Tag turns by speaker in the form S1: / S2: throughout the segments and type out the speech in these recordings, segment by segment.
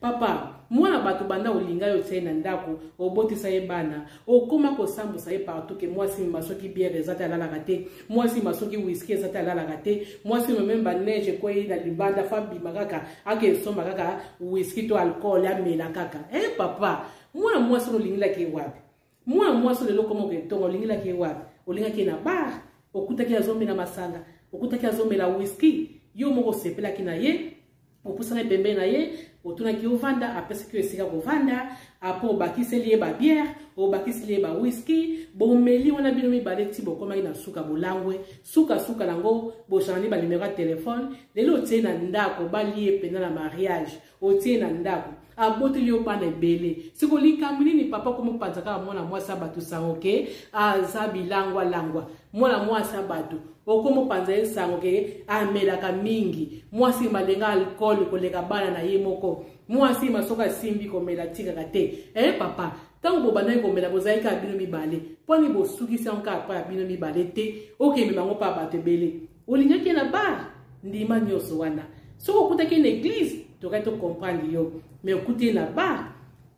S1: papa mwana bato banda olinga yo tse na ndako obotisa ye bana okoma ko sambusa ye partout ke mwasi masoki bière ezata la kate mwasi masoki whisky ezata la kate mwasi memba neige ko ina libanda fabi makaka ake somba kaka whisky to alcool ya mela kaka papa mwana mwasi olingila ke wapi mwana mwasi lelo komo ke tongo olingila ke wapi olinga ke na bar okutaki azombe na masanga okutaki azombe la whisky yo moko sepela kina ye opusana pembe na ye otuna ki ovanda apesi ki esika kovanda apo bakiseli ye ba bière o bakiseli ye ba whisky bomeli wana bino mibale ti bokoma na suka bolangwe suka nango bochangani ba numéro de téléphone lelo tie na ndako balie pena na mariage o tie na ndako abote yo bana ebele siko likambi ni papa komo panzaka mwana mwasi abatu sango ke azabi langwa mwana mwasi abatu okomo panza esango ke amelaka mingi mwasi malenga alcool koleka bana na ye moko mwasi masoka simbi komela tika kate papa tango bobana komela bozaika bino mibale poni bosukisa onka pa bino mibale te okeme bango pa bato ebele olingaki na bar ndima nyoso wana soko kutaki na église tokai to comprendre yo mais okuti na bar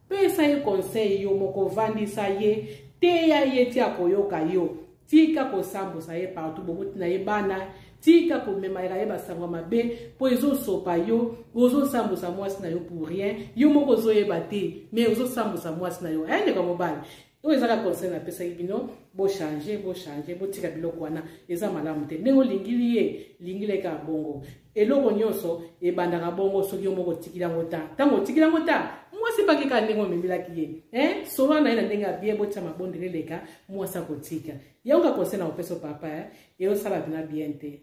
S1: pesa ye conseil yo moko vandisa ye te ya ye ti akoyoka yo tika ko sambusa ye partout bobuti na ye bana tika ko memaira ye basango mabe po ezo sopa yo ozo sambusa mwasi na yo pour rien yo moko zo ye bate mais ozo sambusa mwasi na yo ende comme bal o ezaka conseil na pesa bino bo changer bo tika biloko wana eza malamu te ndenge lingili ye lingile ka bongo eloko nyonso ebandaka bongo soki yo moko tikila ngota tango tikila ngota mwasi pakika ndenge omemilaki ye solo na ye na ndenge abie botia mabondele leka mwasi akotika yango ka conseil na opeso papa eosala bina bien te